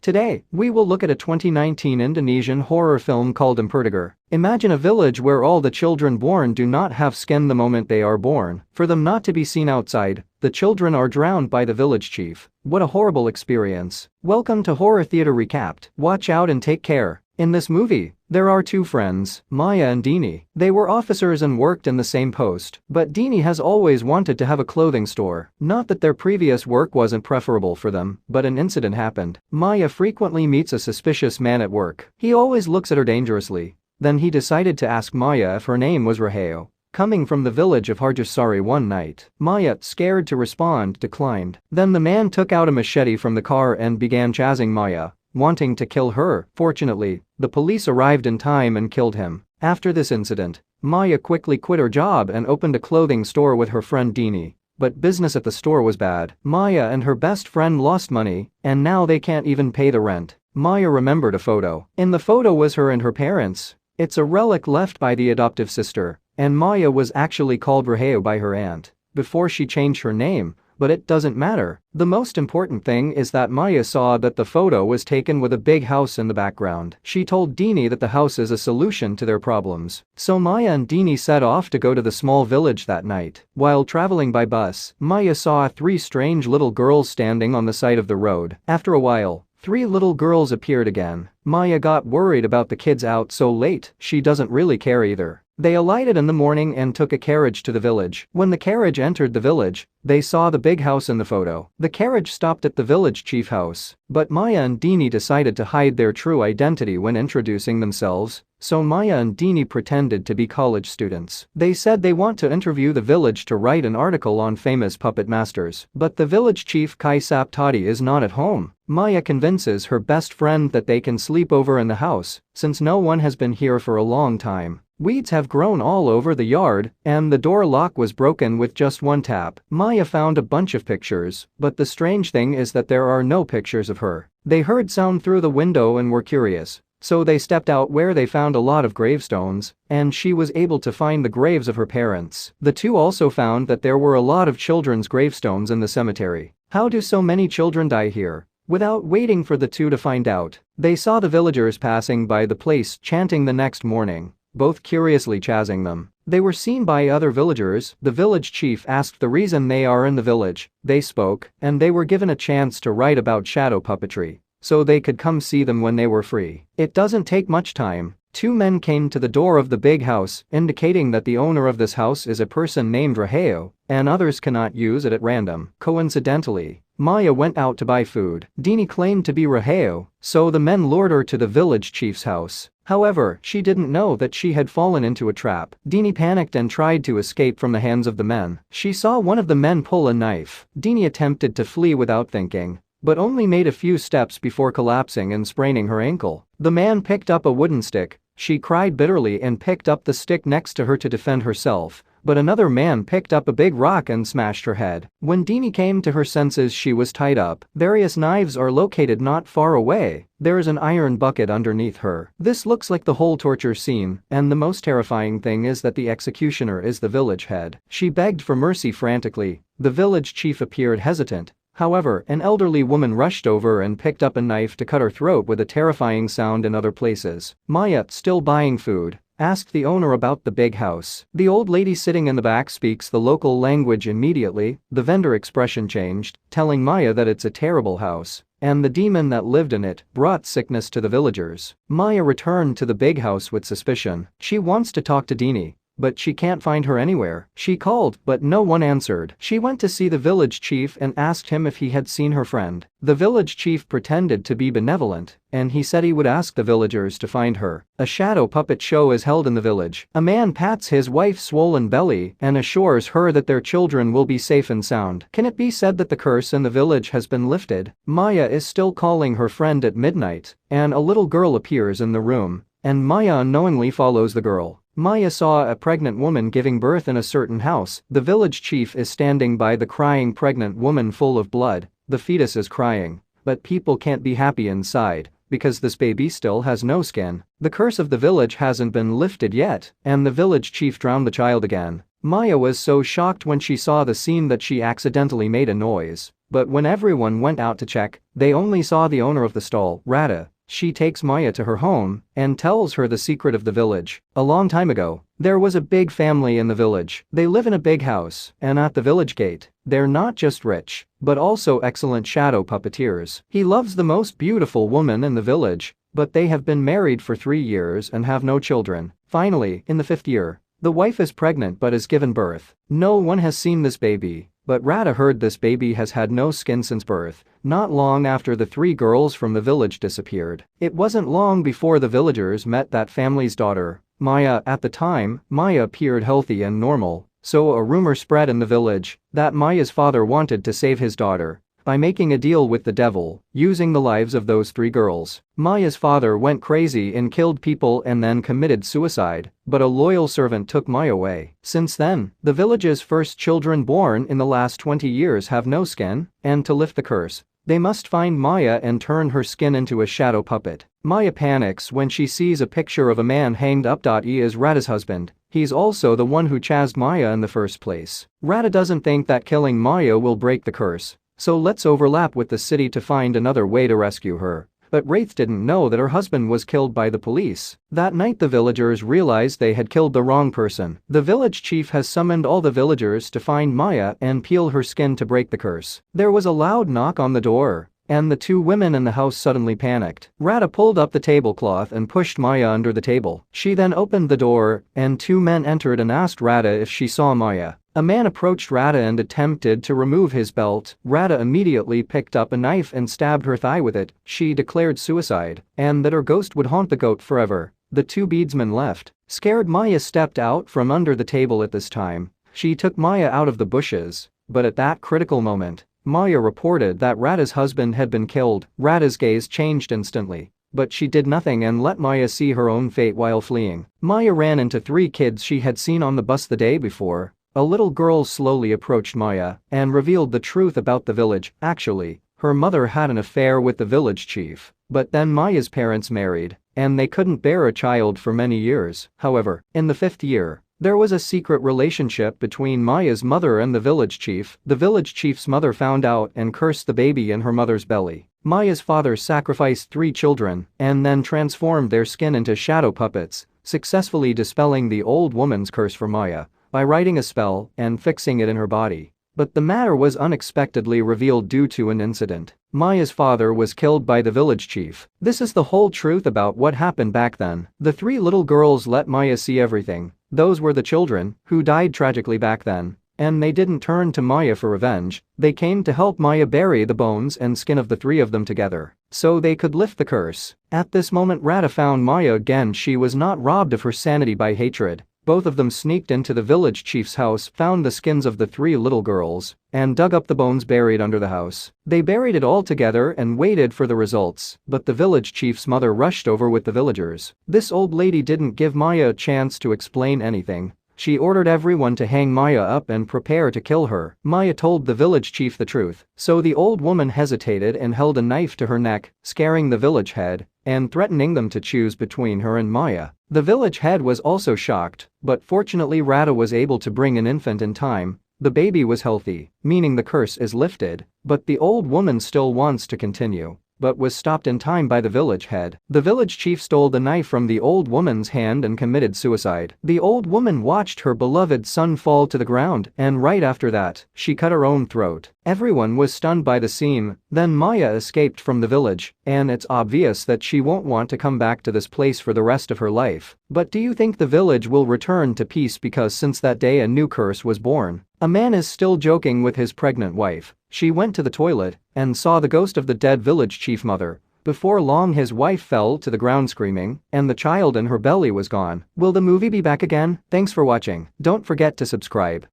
Today, we will look at a 2019 Indonesian horror film called Impertiger. Imagine a village where all the children born do not have skin the moment they are born. For them not to be seen outside, the children are drowned by the village chief. What a horrible experience. Welcome to Horror Theater Recapped. Watch out and take care. In this movie, there are two friends, Maya and Dini. They were officers and worked in the same post, but Dini has always wanted to have a clothing store. Not that their previous work wasn't preferable for them, but an incident happened. Maya frequently meets a suspicious man at work. He always looks at her dangerously. Then he decided to ask Maya if her name was Raheo. Coming from the village of Harjasari one night, Maya, scared to respond, declined. Then the man took out a machete from the car and began chasing Maya, wanting to kill her. Fortunately, the police arrived in time and killed him. After this incident, Maya quickly quit her job and opened a clothing store with her friend Dini. But business at the store was bad. Maya and her best friend lost money, and now they can't even pay the rent. Maya remembered a photo. In the photo was her and her parents. It's a relic left by the adoptive sister, and Maya was actually called Raheo by her aunt before she changed her name. But it doesn't matter. The most important thing is that Maya saw that the photo was taken with a big house in the background. She told Dini that the house is a solution to their problems. So Maya and Dini set off to go to the small village that night. While traveling by bus, Maya saw three strange little girls standing on the side of the road. After a while, three little girls appeared again. Maya got worried about the kids out so late. She doesn't really care either. They alighted in the morning and took a carriage to the village. When the carriage entered the village, they saw the big house in the photo. The carriage stopped at the village chief house, but Maya and Dini decided to hide their true identity when introducing themselves, so Maya and Dini pretended to be college students. They said they want to interview the village to write an article on famous puppet masters, but the village chief Kaisap Tadi is not at home. Maya convinces her best friend that they can sleep over in the house, since no one has been here for a long time. Weeds have grown all over the yard, and the door lock was broken with just one tap. Maya found a bunch of pictures, but the strange thing is that there are no pictures of her. They heard sound through the window and were curious, so they stepped out where they found a lot of gravestones, and she was able to find the graves of her parents. The two also found that there were a lot of children's gravestones in the cemetery. How do so many children die here? Without waiting for the two to find out, they saw the villagers passing by the place chanting the next morning, both curiously chasing them. They were seen by other villagers. The village chief asked the reason they are in the village. They spoke, and they were given a chance to write about shadow puppetry, so they could come see them when they were free. It doesn't take much time. Two men came to the door of the big house, indicating that the owner of this house is a person named Raheo, and others cannot use it at random. Coincidentally, Maya went out to buy food. Dini claimed to be Raheo, so the men lured her to the village chief's house. However, she didn't know that she had fallen into a trap. Dini panicked and tried to escape from the hands of the men. She saw one of the men pull a knife. Dini attempted to flee without thinking, but only made a few steps before collapsing and spraining her ankle. The man picked up a wooden stick. She cried bitterly and picked up the stick next to her to defend herself, but another man picked up a big rock and smashed her head. When Dini came to her senses, she was tied up. Various knives are located not far away. There is an iron bucket underneath her. This looks like the whole torture scene, and the most terrifying thing is that the executioner is the village head. She begged for mercy frantically. The village chief appeared hesitant. However, an elderly woman rushed over and picked up a knife to cut her throat with a terrifying sound in other places. Maya, still buying food, asked the owner about the big house. The old lady sitting in the back speaks the local language immediately. The vendor expression changed, telling Maya that it's a terrible house, and the demon that lived in it brought sickness to the villagers. Maya returned to the big house with suspicion. She wants to talk to Dini, but she can't find her anywhere. She called, but no one answered. She went to see the village chief and asked him if he had seen her friend. The village chief pretended to be benevolent, and he said he would ask the villagers to find her. A shadow puppet show is held in the village. A man pats his wife's swollen belly and assures her that their children will be safe and sound. Can it be said that the curse in the village has been lifted? Maya is still calling her friend at midnight, and a little girl appears in the room, and Maya unknowingly follows the girl. Maya saw a pregnant woman giving birth in a certain house. The village chief is standing by the crying pregnant woman full of blood. The fetus is crying, but people can't be happy inside because this baby still has no skin. The curse of the village hasn't been lifted yet, and the village chief drowned the child again. Maya was so shocked when she saw the scene that she accidentally made a noise. But when everyone went out to check, they only saw the owner of the stall, Rada. She takes Maya to her home and tells her the secret of the village. A long time ago, there was a big family in the village. They live in a big house, and at the village gate, they're not just rich, but also excellent shadow puppeteers. He loves the most beautiful woman in the village, but they have been married for 3 years and have no children. Finally, in the 5th year, the wife is pregnant but has given birth. No one has seen this baby, but Rada heard this baby has had no skin since birth. Not long after the 3 girls from the village disappeared. It wasn't long before the villagers met that family's daughter, Maya. At the time, Maya appeared healthy and normal, so a rumor spread in the village that Maya's father wanted to save his daughter by making a deal with the devil, using the lives of those 3 girls. Maya's father went crazy and killed people and then committed suicide, but a loyal servant took Maya away. Since then, the village's first children born in the last 20 years have no skin, and to lift the curse, they must find Maya and turn her skin into a shadow puppet. Maya panics when she sees a picture of a man hanged up. He is Rada's husband. He's also the one who chased Maya in the first place. Rada doesn't think that killing Maya will break the curse, so let's overlap with the city to find another way to rescue her. But Wraith didn't know that her husband was killed by the police. That night the villagers realized they had killed the wrong person. The village chief has summoned all the villagers to find Maya and peel her skin to break the curse. There was a loud knock on the door, and the 2 women in the house suddenly panicked. Rada pulled up the tablecloth and pushed Maya under the table. She then opened the door, and 2 men entered and asked Rada if she saw Maya. A man approached Rada and attempted to remove his belt. Rada immediately picked up a knife and stabbed her thigh with it. She declared suicide and that her ghost would haunt the goat forever. The 2 beadsmen left. Scared, Maya stepped out from under the table at this time. She took Maya out of the bushes, but at that critical moment, Maya reported that Rada's husband had been killed. Rada's gaze changed instantly, but she did nothing and let Maya see her own fate while fleeing. Maya ran into 3 kids she had seen on the bus the day before. A little girl slowly approached Maya and revealed the truth about the village. Actually, her mother had an affair with the village chief, but then Maya's parents married, and they couldn't bear a child for many years. However, in the 5th year, there was a secret relationship between Maya's mother and the village chief. The village chief's mother found out and cursed the baby in her mother's belly. Maya's father sacrificed 3 children and then transformed their skin into shadow puppets, successfully dispelling the old woman's curse for Maya by writing a spell and fixing it in her body. But the matter was unexpectedly revealed due to an incident. Maya's father was killed by the village chief. This is the whole truth about what happened back then. The 3 little girls let Maya see everything. Those were the children who died tragically back then, and they didn't turn to Maya for revenge. They came to help Maya bury the bones and skin of the 3 of them together, so they could lift the curse. At this moment Rada found Maya again. She was not robbed of her sanity by hatred. Both of them sneaked into the village chief's house, found the skins of the 3 little girls, and dug up the bones buried under the house. They buried it all together and waited for the results, but the village chief's mother rushed over with the villagers. This old lady didn't give Maya a chance to explain anything. She ordered everyone to hang Maya up and prepare to kill her. Maya told the village chief the truth, so the old woman hesitated and held a knife to her neck, scaring the village head and threatening them to choose between her and Maya. The village head was also shocked, but fortunately Rada was able to bring an infant in time. The baby was healthy, meaning the curse is lifted, but the old woman still wants to continue, but was stopped in time by the village head. The village chief stole the knife from the old woman's hand and committed suicide. The old woman watched her beloved son fall to the ground, and right after that, she cut her own throat. Everyone was stunned by the scene. Then Maya escaped from the village, and it's obvious that she won't want to come back to this place for the rest of her life. But do you think the village will return to peace? Because since that day a new curse was born. A man is still joking with his pregnant wife. She went to the toilet and saw the ghost of the dead village chief mother. Before long his wife fell to the ground screaming, and the child in her belly was gone. Will the movie be back again? Thanks for watching. Don't forget to subscribe.